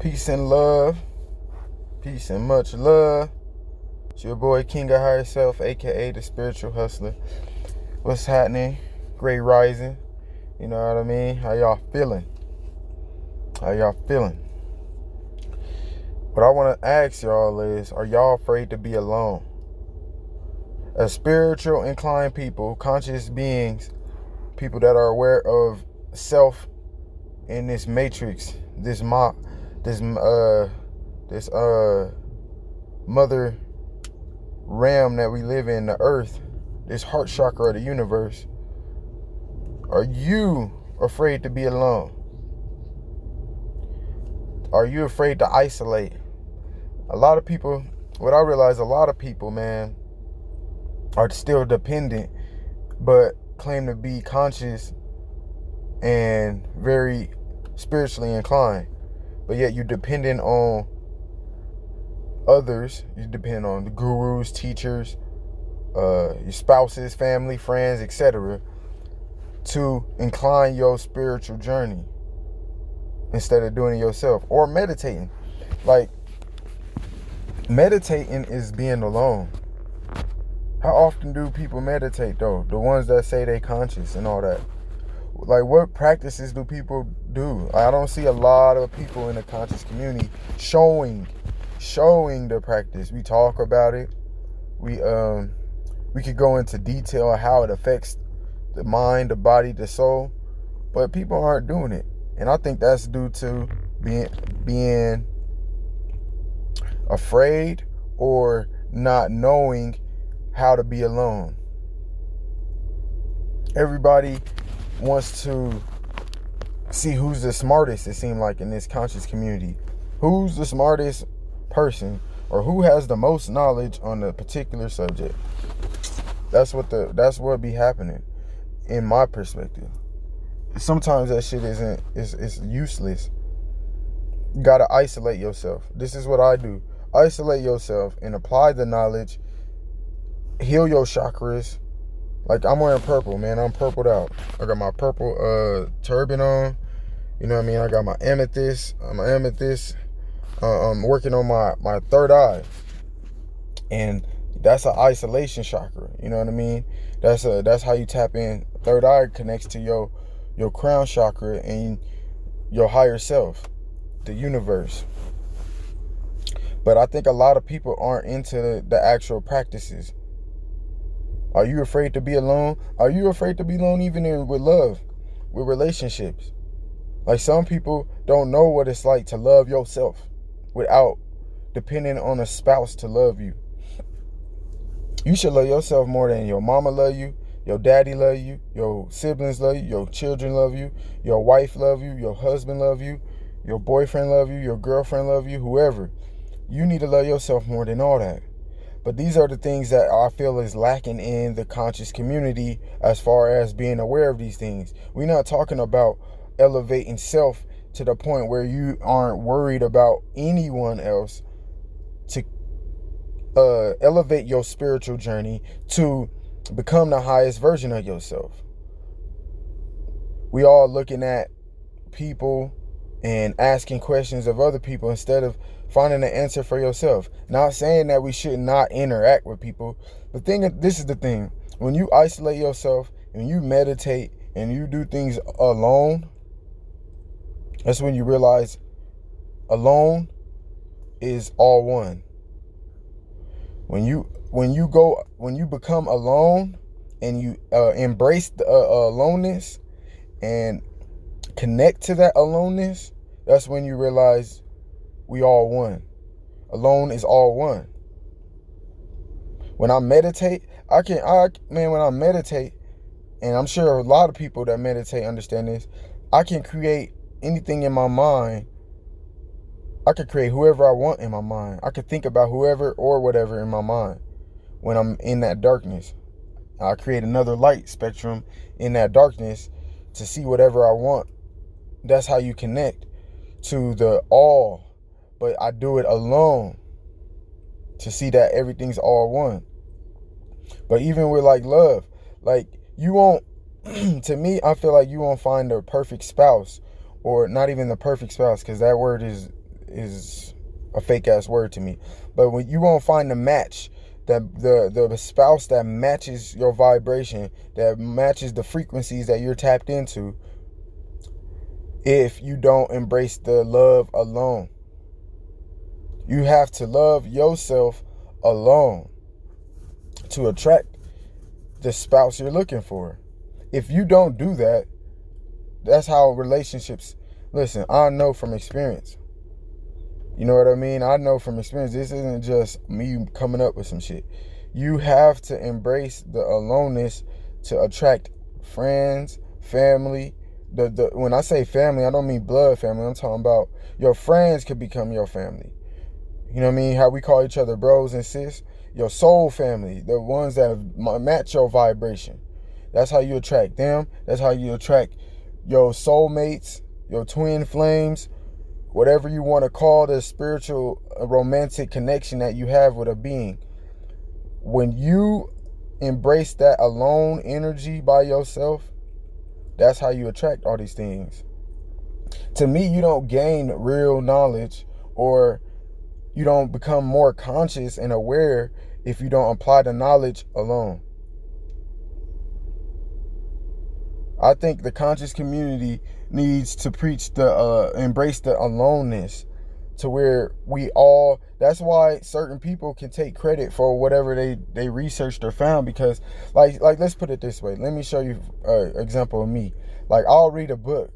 Peace and love. Peace and much love. It's your boy King of Higher Self, aka the Spiritual Hustler. What's happening? Great rising. You know what I mean? How y'all feeling? What I want to ask y'all is, are y'all afraid to be alone? As spiritual inclined people, conscious beings, people that are aware of self in this matrix, this mother realm that we live in, the earth, this heart chakra of the universe, are you afraid to be alone? Are you afraid to isolate? A lot of people, what I realize, a lot of people, man, are still dependent, but claim to be conscious and very spiritually inclined. But yet you're dependent on others. You depend on the gurus, teachers, your spouses, family, friends, etc. to incline your spiritual journey instead of doing it yourself. Or meditating. Like, meditating is being alone. How often do people meditate, though? The ones that say they conscious and all that. Like, what practices do people do? I don't see a lot of people in the conscious community showing the practice. We talk about it. We could go into detail on how it affects the mind, the body, the soul, but people aren't doing it. And I think that's due to being afraid or not knowing how to be alone. Everybody wants to see who's the smartest, it seems like, in this conscious community. Who's the smartest person, or who has the most knowledge on a particular subject. That's what be happening in my perspective. Sometimes that shit it's useless. You gotta isolate yourself. This is what I do. Isolate yourself and apply the knowledge. Heal your chakras. Like, I'm wearing purple, man. I'm purpled out. I got my purple turban on. You know what I mean? I got my amethyst. I'm working on my third eye. And that's an isolation chakra. You know what I mean? That's how you tap in. Third eye connects to your crown chakra and your higher self, the universe. But I think a lot of people aren't into the actual practices. Are you afraid to be alone? Are you afraid to be alone even with love, with relationships? Like, some people don't know what it's like to love yourself without depending on a spouse to love you. You should love yourself more than your mama love you, your daddy love you, your siblings love you, your children love you, your wife love you, your husband love you, your boyfriend love you, your girlfriend love you, whoever. You need to love yourself more than all that. But these are the things that I feel is lacking in the conscious community as far as being aware of these things. We're not talking about elevating self to the point where you aren't worried about anyone else, to elevate your spiritual journey to become the highest version of yourself. We all looking at people and asking questions of other people instead of finding an answer for yourself. Not saying that we should not interact with people. This is the thing. When you isolate yourself and you meditate and you do things alone, that's when you realize alone is all one. When you become alone and you embrace the aloneness and connect to that aloneness, that's when you realize we all one. Alone is all one. When I meditate, when I meditate, and I'm sure a lot of people that meditate understand this, I can create anything in my mind. I could create whoever I want in my mind. I could think about whoever or whatever in my mind when I'm in that darkness. I create another light spectrum in that darkness to see whatever I want. That's how you connect to the all. But I do it alone to see that everything's all one. But even with like love, like, you won't, to me, I feel like you won't find the perfect spouse, or not even the perfect spouse, because that word is is a fake ass word to me. But when you won't find the match, that the spouse that matches your vibration, that matches the frequencies that you're tapped into, if you don't embrace the love alone. You have to love yourself alone to attract the spouse you're looking for. If you don't do that, that's how relationships, listen, I know from experience. You know what I mean? I know from experience, this isn't just me coming up with some shit. You have to embrace the aloneness to attract friends, family. When I say family, I don't mean blood family. I'm talking about your friends could become your family. You know what I mean? How we call each other bros and sis. Your soul family, the ones that match your vibration. That's how you attract them. That's how you attract your soulmates, your twin flames, whatever you want to call the spiritual, romantic connection that you have with a being. When you embrace that alone energy by yourself, that's how you attract all these things. To me, you don't gain real knowledge, or you don't become more conscious and aware if you don't apply the knowledge alone. I think the conscious community needs to preach embrace the aloneness, to where we all, that's why certain people can take credit for whatever they researched or found, because like let's put it this way. Let me show you an example of me. Like, I'll read a book,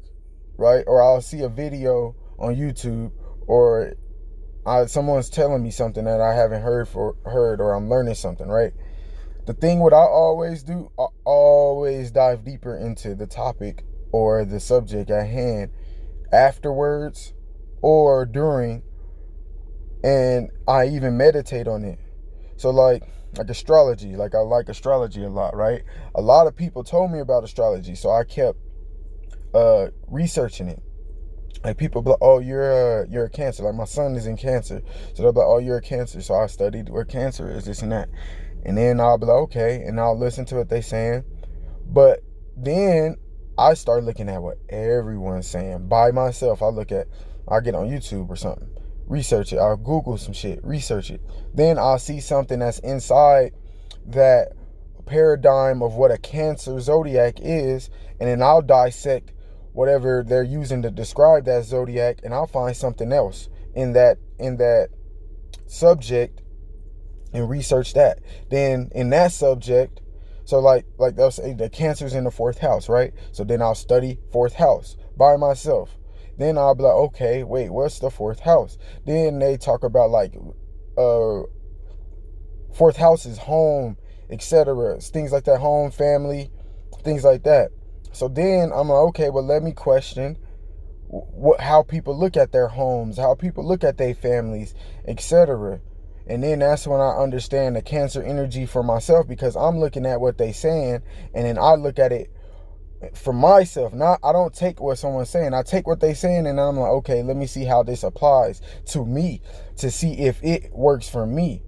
right? Or I'll see a video on YouTube, or someone's telling me something that I haven't heard, or I'm learning something, right? The thing what I always do, I always dive deeper into the topic or the subject at hand afterwards or during, and I even meditate on it. So like astrology, like I like astrology a lot, right? A lot of people told me about astrology, so I kept researching it. Like, people be like, oh, you're a Cancer. Like, my son is in Cancer, so they'll be like, oh, you're a Cancer. So I studied where Cancer is, this and that. And then I'll be like, okay, and I'll listen to what they're saying. But then I start looking at what everyone's saying by myself. I'll get on YouTube or something, research it. I'll Google some shit, research it. Then I'll see something that's inside that paradigm of what a Cancer zodiac is, and then I'll dissect whatever they're using to describe that zodiac, and I'll find something else in that subject and research that. Then in that subject, so like they'll say the Cancer's in the 4th house, right? So then I'll study 4th house by myself. Then I'll be like, okay, wait, what's the 4th house? Then they talk about like 4th house is home, etc. Things like that, home, family, things like that. So then I'm like, okay, well, let me question how people look at their homes, how people look at their families, etc. And then that's when I understand the Cancer energy for myself, because I'm looking at what they saying, and then I look at it for myself. I don't take what someone's saying. I take what they're saying, and I'm like, okay, let me see how this applies to me, to see if it works for me.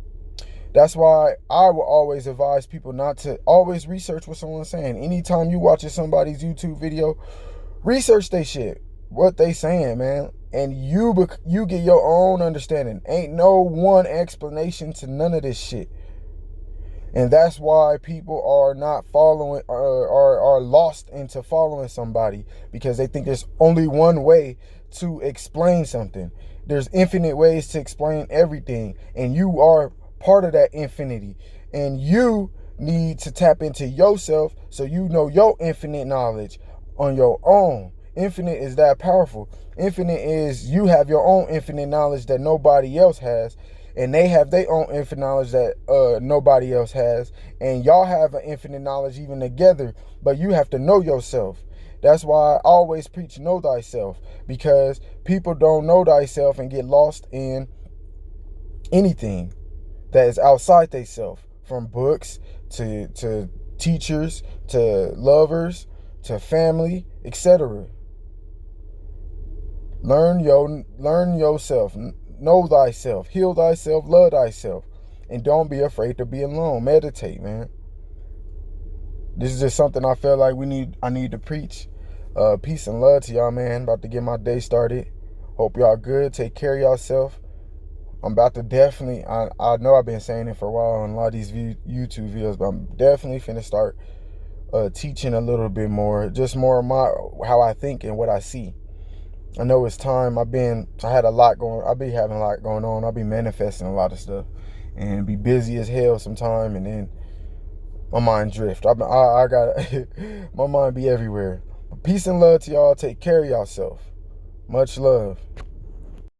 That's why I will always advise people not to always research what someone's saying. Anytime you watching somebody's YouTube video, research they shit, what they saying, man. And you get your own understanding. Ain't no one explanation to none of this shit. And that's why people are not following, are lost into following somebody, because they think there's only one way to explain something. There's infinite ways to explain everything, and you are part of that infinity, and you need to tap into yourself so you know your infinite knowledge on your own. Infinite is that powerful. Infinite is you have your own infinite knowledge that nobody else has, and they have their own infinite knowledge that nobody else has, and y'all have an infinite knowledge even together, but you have to know yourself. That's why I always preach know thyself, because people don't know thyself and get lost in anything that is outside themselves, from books to teachers to lovers to family, etc. Learn yourself, know thyself, heal thyself, love thyself, and don't be afraid to be alone. Meditate, man. This is just something I feel like I need to preach. Peace and love to y'all, man. About to get my day started Hope y'all good. Take care of yourself. I'm about to definitely, I know I've been saying it for a while on a lot of these YouTube videos, but I'm definitely finna start teaching a little bit more, just more of how I think and what I see. I know it's time. I had a lot going. I be having a lot going on. I be manifesting a lot of stuff, and be busy as hell sometime, and then my mind drift. I got my mind be everywhere. Peace and love to y'all. Take care of yourself. Much love.